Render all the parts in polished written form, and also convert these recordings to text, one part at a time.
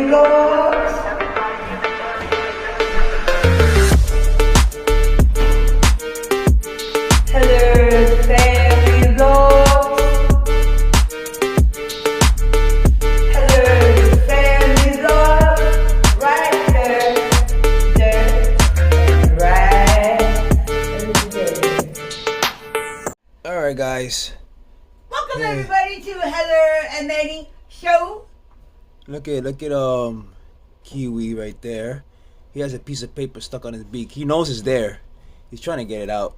Vlogs. Heather's Family Vlogs. Heather's Family Vlogs. Right there, and right there. Alright, guys. Welcome everybody to Heather and Manny Show. Look at Kiwi right there. He has a piece of paper stuck on his beak. He knows it's there. He's trying to get it out.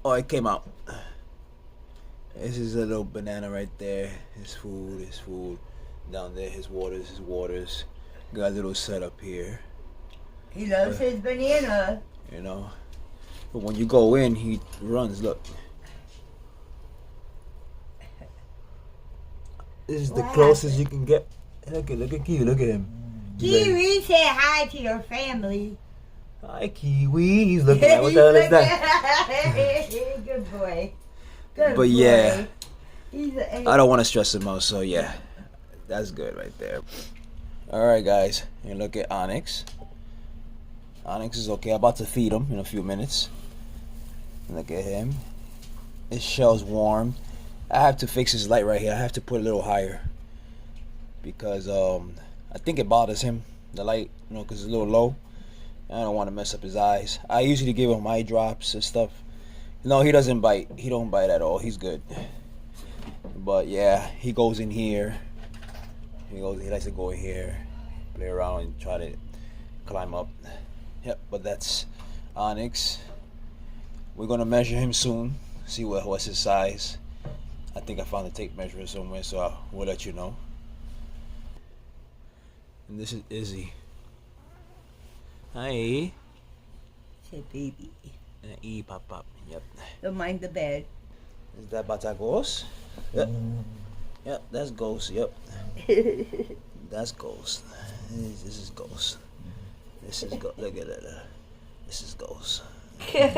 Oh, it came out. This is a little banana right there. His food. Down there, his waters. Got a little setup here. He loves his banana. You know. But when you go in, he runs. Look. This is the closest you can get. Look at Kiwi. Look at him. Kiwi, say hi to your family. Hi, Kiwi. He's looking at what the hell is that? Good boy. Good But boy. yeah, He's I don't want to stress him out. So yeah, that's good right there. All right, guys, and look at Onyx. Onyx is okay. I'm about to feed him in a few minutes. Look at him. His shell's warm. I have to fix his light right here. I have to put it a little higher because I think it bothers him, the light, you know, because it's a little low. I don't want to mess up his eyes. I usually give him eye drops and stuff. No, he doesn't bite. He don't bite at all. He's good. But yeah, he goes in here. He likes to go in here, play around and try to climb up. Yep, but that's Onyx. We're gonna measure him soon. See what's his size. I think I found a tape measure somewhere, so we'll let you know. And this is Izzy. Hi. Say baby. Pop. Yep. Don't mind the bed. Is that Bata Ghost? Yep. Yep, that's Ghost. Yep. That's Ghost. This is Ghost. This is Ghost. Look at that. This is Ghost. Yep,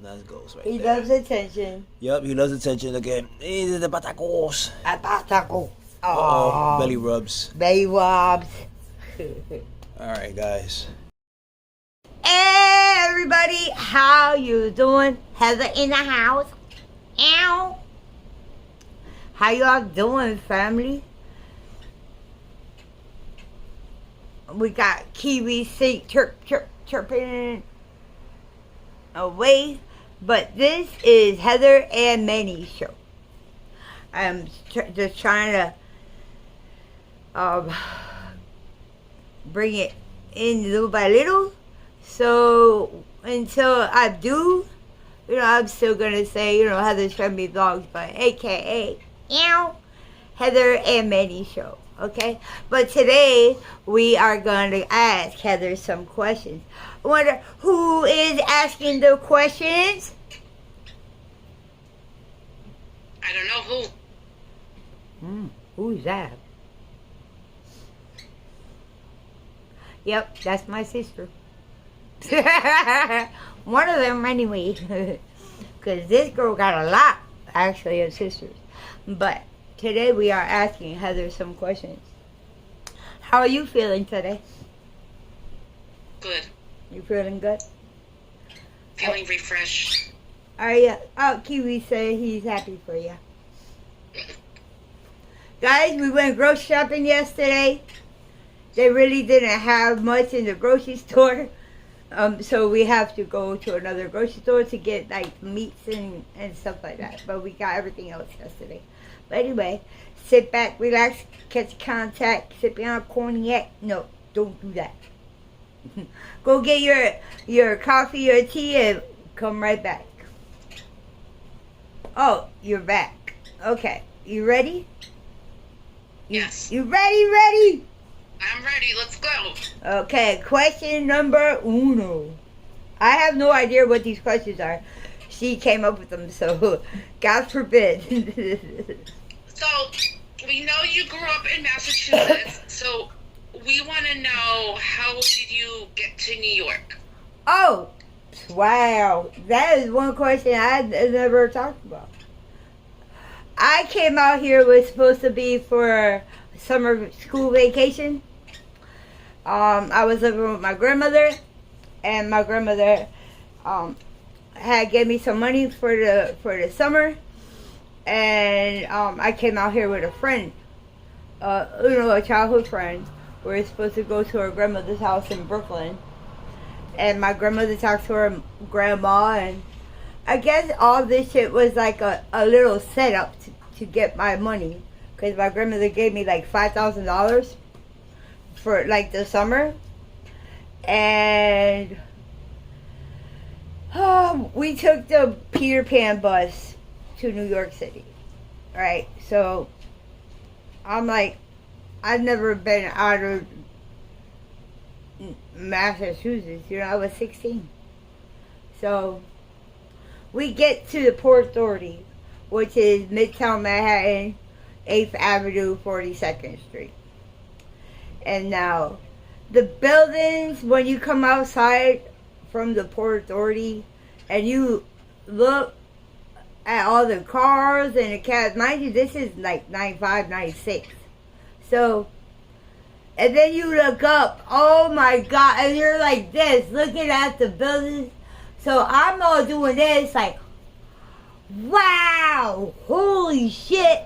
that's Ghost right He there. loves attention. Yep, he loves attention. Look at him. He's the Bata Ghost. Abataco. Oh, belly rubs. Belly rubs. Alright, guys. Hey everybody, how you doing? Heather in the house. Ow. How y'all doing, family? We got Kiwi Sink chirping away. But this is Heather and Manny Show. I'm just trying to bring it in little by little. So until I do, you know, I'm still gonna say, you know, Heather's Family Vlogs, but AKA, Heather and Manny Show. Okay, but today we are going to ask Heather some questions. I wonder who is asking the questions. I don't know who. Who's that? Yep, that's my sister. One of them anyway. Because this girl got a lot, actually, of sisters. But today we are asking Heather some questions. How are you feeling today? Good. You feeling good? Feeling refreshed. Are you? Oh, Kiwi said he's happy for you. Guys, we went grocery shopping yesterday. They really didn't have much in the grocery store. So we have to go to another grocery store to get like meats and stuff like that. But we got everything else yesterday. But anyway, sit back, relax, catch contact, sip on cognac. No, don't do that. Go get your coffee or tea and come right back. Oh, you're back. Okay, you ready? Yes. You ready? I'm ready. Let's go. Okay, question number uno. I have no idea what these questions are. She came up with them, so God forbid. So, we know you grew up in Massachusetts, so we want to know, how did you get to New York? Oh, wow. That is one question I never talked about. I came out here, it was supposed to be for summer school vacation. I was living with my grandmother, and my grandmother had gave me some money for the summer, and I came out here with a friend, a childhood friend. We were supposed to go to her grandmother's house in Brooklyn, and my grandmother talked to her grandma, and I guess all this shit was like a little setup to get my money, because my grandmother gave me like $5,000 for like the summer, and we took the Peter Pan bus to New York City, right? So I'm like, I've never been out of Massachusetts, I was 16. So we get to the Port Authority, which is Midtown Manhattan, 8th Avenue, 42nd Street. And now, the buildings, when you come outside from the Port Authority and you look at all the cars and the cabs, mind you, this is like 95, 96. So, and then you look up, oh my God, and you're like this, looking at the buildings. So I'm all doing this, like, wow, holy shit.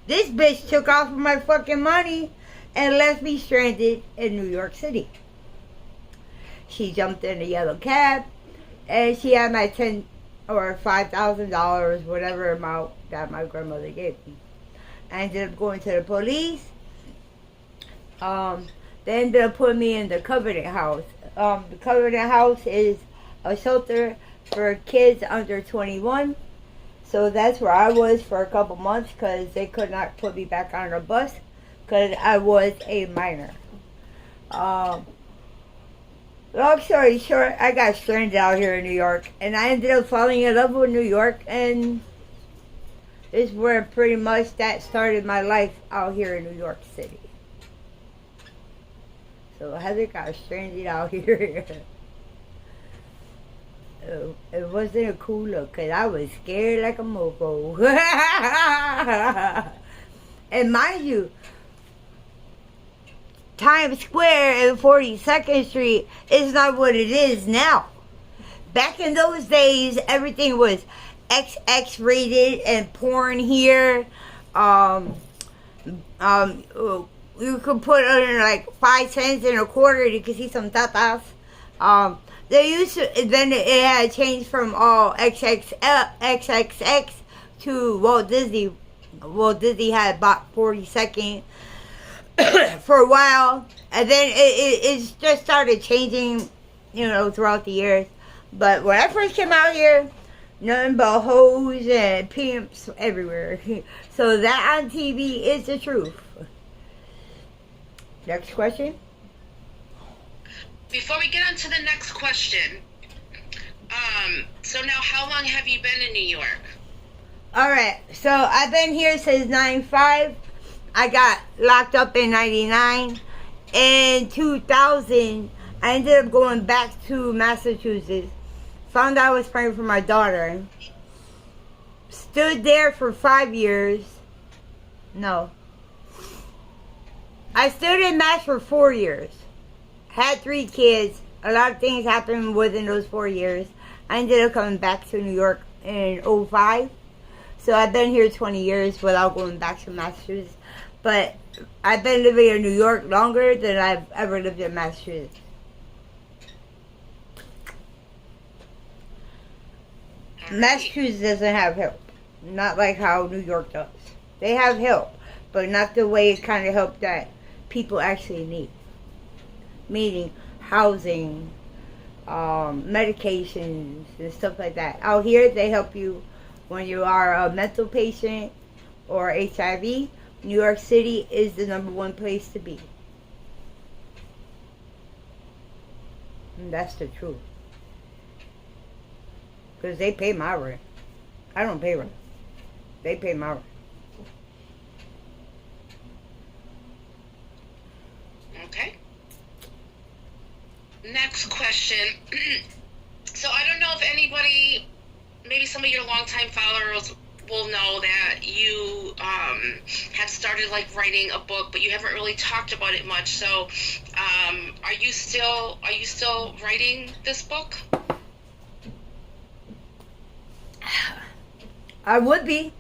This bitch took off with my fucking money and left me stranded in New York City. She jumped in a yellow cab, and she had my $10 or $5,000, whatever amount that my grandmother gave me. I ended up going to the police. They ended up putting me in the Covenant House. The Covenant House is a shelter for kids under 21. So that's where I was for a couple months, because they could not put me back on a bus because I was a minor. Long story short, I got stranded out here in New York, and I ended up falling in love with New York, and this is where pretty much that started my life out here in New York City. So Heather got stranded out here. It wasn't a cool look, because I was scared like a mofo. And mind you, Times Square and 42nd Street is not what it is now. Back in those days, everything was XX rated and porn here. You could put in like 5 cents and a quarter, you could see some tatas. They used to, then it had changed from all XXX to Walt Disney. Walt Disney had bought 42nd for a while, and then it just started changing, throughout the years. But when I first came out here, nothing but hoes and pimps everywhere. So that on TV is the truth. Next question. Before we get on to the next question, so now how long have you been in New York? Alright, so I've been here since 95. I got locked up in 99. In 2000, I ended up going back to Massachusetts. Found out I was praying for my daughter. Stood there for 5 years. No. I stood in Mass for 4 years. Had 3 kids. A lot of things happened within those 4 years. I ended up coming back to New York in 05. So I've been here 20 years without going back to Massachusetts. But I've been living in New York longer than I've ever lived in Massachusetts. Massachusetts doesn't have help. Not like how New York does. They have help, but not the way it kind of help that people actually need. Meaning housing, medications, and stuff like that. Out here, they help you when you are a mental patient or HIV. New York City is the #1 place to be. And that's the truth. Because they pay my rent. I don't pay rent. They pay my rent. Okay. Next question. So I don't know if anybody, maybe some of your longtime will know that you have started like writing a book, but you haven't really talked about it much. So, are you still writing this book? I would be.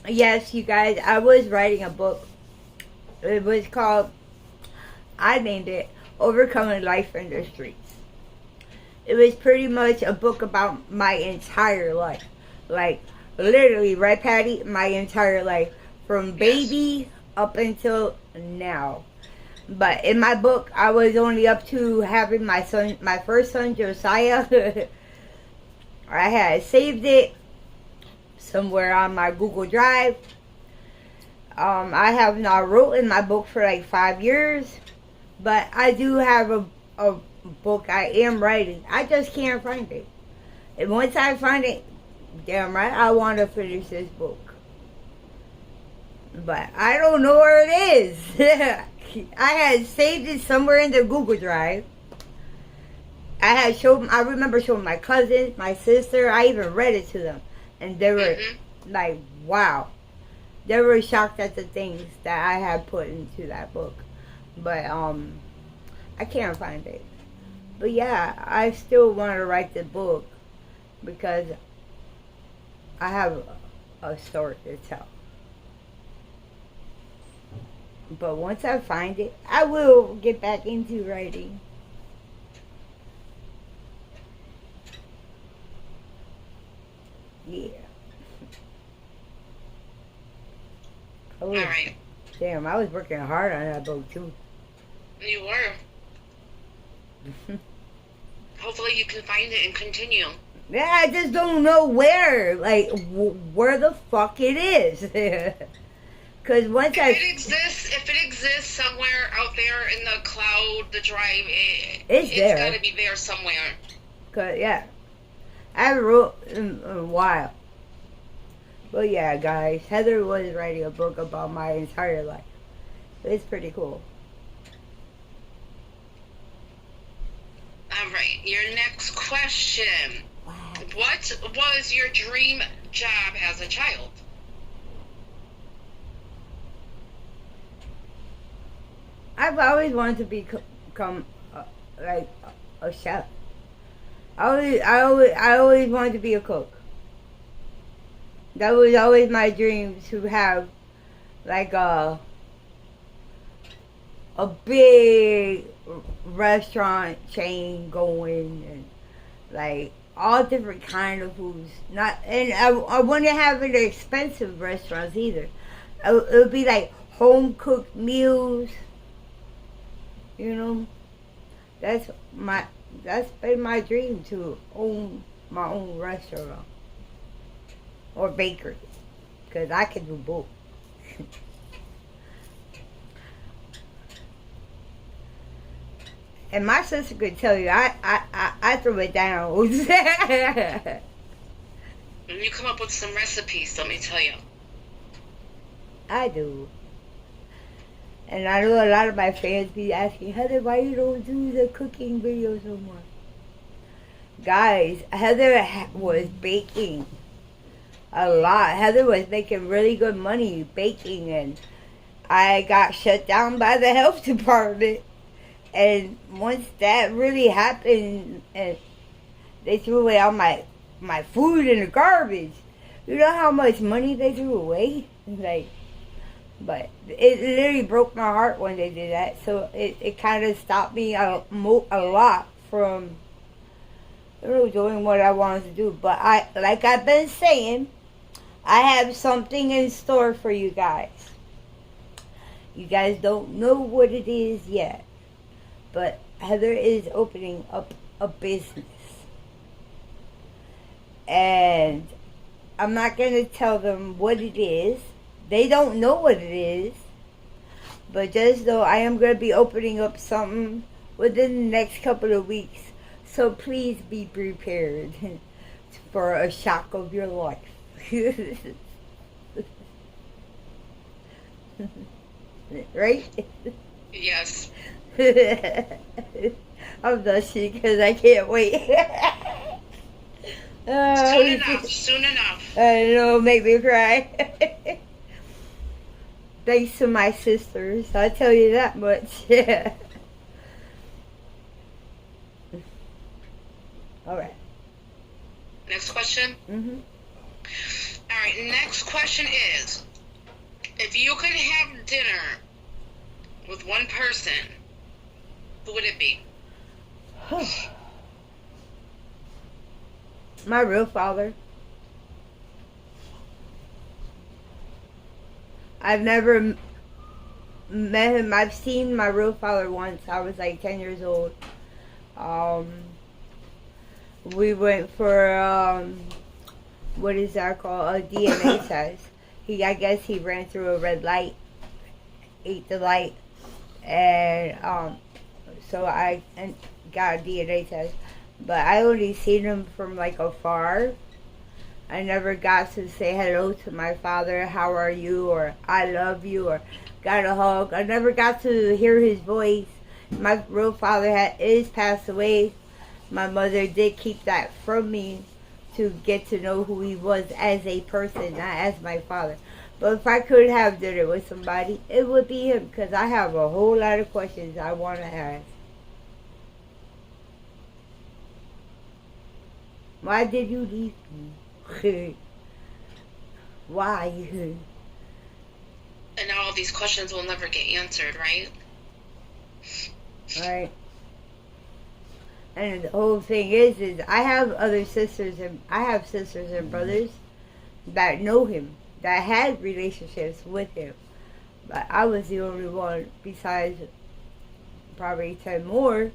Yes, you guys, I was writing a book. It was called, I named it Overcoming Life in the Streets. It was pretty much a book about my entire life. Like, literally, right, Patty? My entire life. From baby up until now. But in my book, I was only up to having my first son, Josiah. I had saved it somewhere on my Google Drive. I have not wrote in my book for like 5 years, but I do have a book I am writing. I just can't find it. And once I find it, damn right, I want to finish this book. But I don't know where it is. I had saved it somewhere in the Google Drive. I remember showing my cousins, my sister. I even read it to them. And they were like, wow. They were shocked at the things that I had put into that book. But I can't find it. But yeah, I still want to write the book because I have a story to tell. But once I find it, I will get back into writing. Yeah. All right. Damn, I was working hard on that book too. You were. Hopefully you can find it and continue. Yeah, I just don't know where. Like, where the fuck it is. Because once if it exists somewhere out there in the cloud, the drive, it's there. Got to be there somewhere. Cause yeah, I haven't wrote in a while. But yeah, guys, Heather was writing a book about my entire life. It's pretty cool. All right, your next question. Wow. What was your dream job as a child? I've always wanted to become like a chef. I always wanted to be a cook. That was always my dream, to have like a big restaurant chain going, and like all different kind of foods. I wouldn't have any expensive restaurants either. It would be like home cooked meals. You know, that's been my dream, to own my own restaurant or bakery, because I can do both. And my sister could tell you, I threw it down. When you come up with some recipes, let me tell you. I do. And I know a lot of my fans be asking, Heather, why you don't do the cooking videos no more? Guys, Heather was baking a lot. Heather was making really good money baking, and I got shut down by the health department. And once that really happened, and they threw away all my food in the garbage, you know how much money they threw away? Like, but it literally broke my heart when they did that. So it kind of stopped me a lot from, you know, doing what I wanted to do. But like I've been saying, I have something in store for you guys. You guys don't know what it is yet, but Heather is opening up a business. And I'm not going to tell them what it is. They don't know what it is. But just know I am going to be opening up something within the next couple of weeks. So please be prepared for a shock of your life. Right? Yes. I'm blushing because I can't wait. Soon enough. Soon enough. I know, make me cry. Thanks to my sisters, I'll tell you that much. Yeah. All right. Next question. Mhm. All right. Next question is, if you could have dinner with one person, who would it be? My real father. I've never met him. I've seen my real father once. I was like 10 years old. We went for what is that called? A DNA test. I guess he ran through a red light, ate the light, and so I got a DNA test. But I only seen him from like afar. I never got to say hello to my father, how are you, or I love you, or got a hug. I never got to hear his voice. My real father is passed away. My mother did keep that from me to get to know who he was as a person, not as my father. But if I could have dinner with somebody, it would be him, because I have a whole lot of questions I want to ask. Why did you leave me? Why? And now all these questions will never get answered, right? Right. And the whole thing is I have other sisters, and I have sisters and brothers that know him, that had relationships with him. But I was the only one, besides probably 10 more,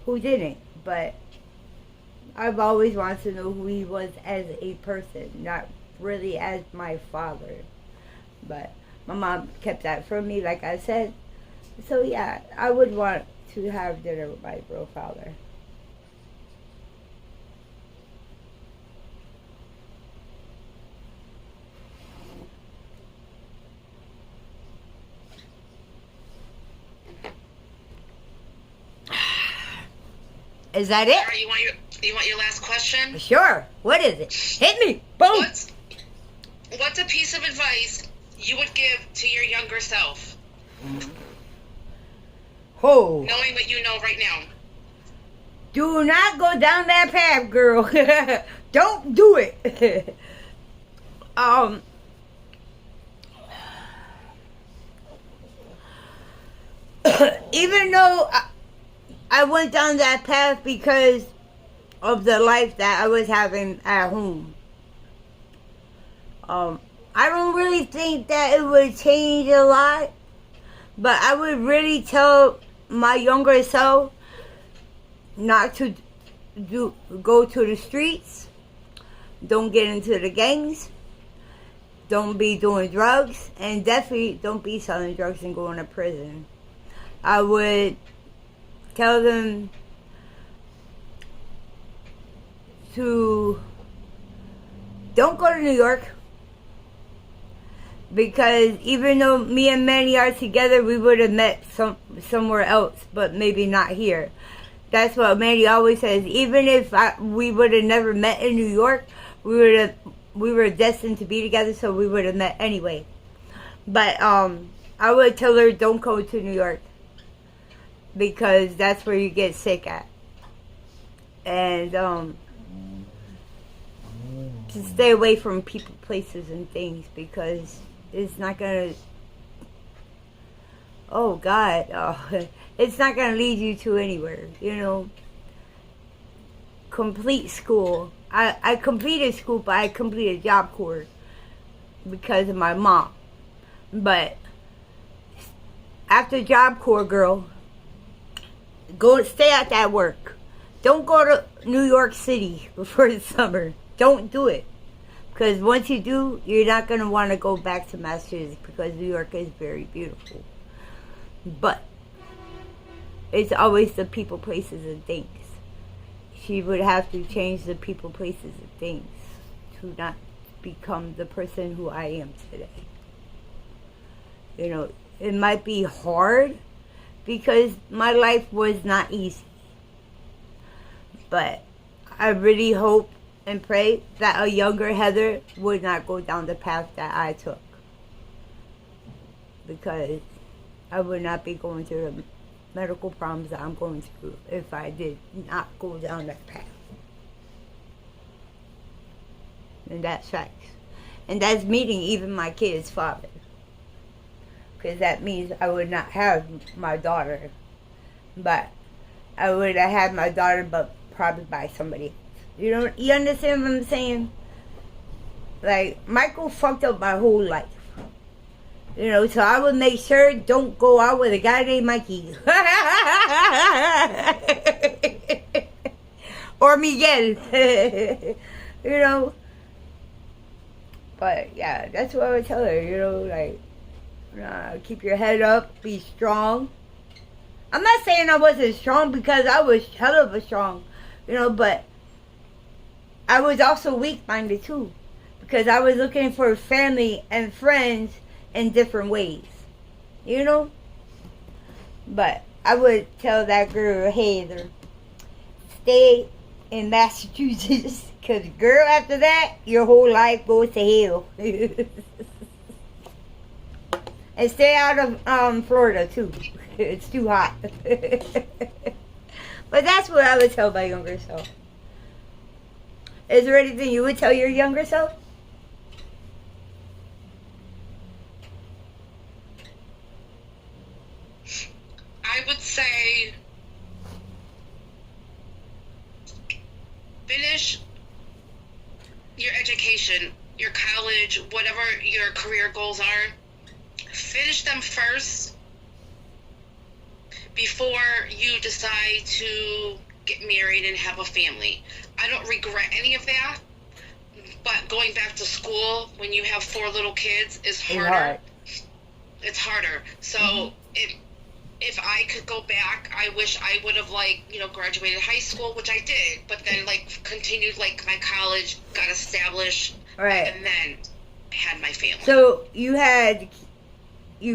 who didn't. But I've always wanted to know who he was as a person, not really as my father. But my mom kept that from me, like I said. So yeah, I would want to have dinner with my real father. Is that it? All right, you want your last question? Sure. What is it? Hit me. Boom. What's a piece of advice you would give to your younger self? Oh. Knowing what you know right now. Do not go down that path, girl. Don't do it. Even though I went down that path because of the life that I was having at home. I don't really think that it would change a lot, but I would really tell my younger self not to go to the streets, don't get into the gangs, don't be doing drugs, and definitely don't be selling drugs and going to prison. I would tell them to don't go to New York, because even though me and Manny are together, we would have met somewhere else, but maybe not here. That's what Manny always says. Even if we would have never met in New York, we were destined to be together, so we would have met anyway. But I would tell her don't go to New York, because that's where you get sick at. And to stay away from people, places, and things, because it's not gonna. Oh God, it's not gonna lead you to anywhere. You know. Complete school. I completed school, but I completed Job Corps because of my mom. But after Job Corps, girl, go stay at that work. Don't go to New York City before the summer. Don't do it. Because once you do, you're not going to want to go back to Massachusetts, because New York is very beautiful. But it's always the people, places, and things. She would have to change the people, places, and things to not become the person who I am today. You know, it might be hard because my life was not easy. But I really hope and pray that a younger Heather would not go down the path that I took. Because I would not be going through the medical problems that I'm going through if I did not go down that path. And that's facts. And that's meeting even my kid's father. Because that means I would not have my daughter. But I would have had my daughter, but probably by somebody else. You understand what I'm saying? Like, Michael fucked up my whole life. So I would make sure don't go out with a guy named Mikey. Or Miguel. But yeah, that's what I would tell her, keep your head up, be strong. I'm not saying I wasn't strong because I was hell of a strong, but I was also weak-minded too. Because I was looking for family and friends in different ways. But I would tell that girl, hey, stay in Massachusetts. Because, girl, after that, your whole life goes to hell. And stay out of Florida, too. It's too hot. But that's what I would tell my younger self. Is there anything you would tell your younger self? I would say finish your education, your college, whatever your career goals are. Finish them first before you decide to get married and have a family. I don't regret any of that, but going back to school when you have 4 little kids is harder. It's harder. So if I could go back, I wish I would have graduated high school, which I did, but then continued my college, got established, right, and then had my family. So you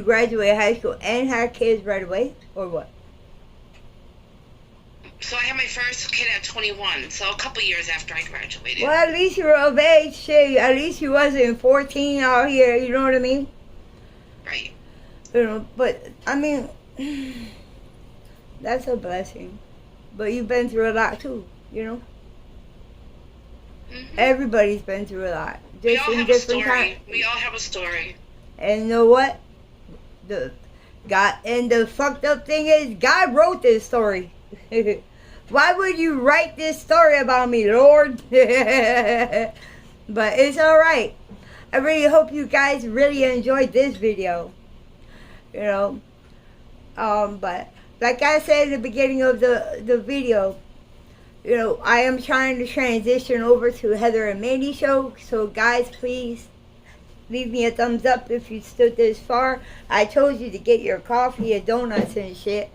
graduated high school and had kids right away, or what? So I had my first kid at 21, so a couple years after I graduated. Well, at least you were of age, shit. At least you wasn't 14 out here, you know what I mean? Right. But, I mean, that's a blessing. But you've been through a lot, too, Mm-hmm. Everybody's been through a lot. We all have a story. We all have a story. And you know what? The fucked up thing is, God wrote this story. Why would you write this story about me, Lord? But it's alright. I really hope you guys really enjoyed this video. But like I said in the beginning of the video, I am trying to transition over to Heather and Mandy show. So guys, please leave me a thumbs up if you stood this far. I told you to get your coffee and donuts and shit.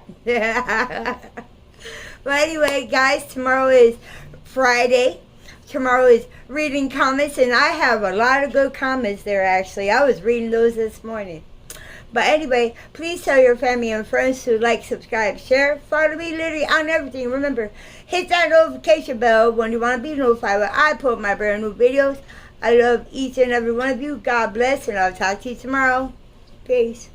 But anyway, guys, tomorrow is Friday. Tomorrow is reading comments, and I have a lot of good comments there, actually. I was reading those this morning. But anyway, please tell your family and friends to like, subscribe, share, follow me literally on everything. Remember, hit that notification bell when you want to be notified when I put my brand new videos. I love each and every one of you. God bless, and I'll talk to you tomorrow. Peace.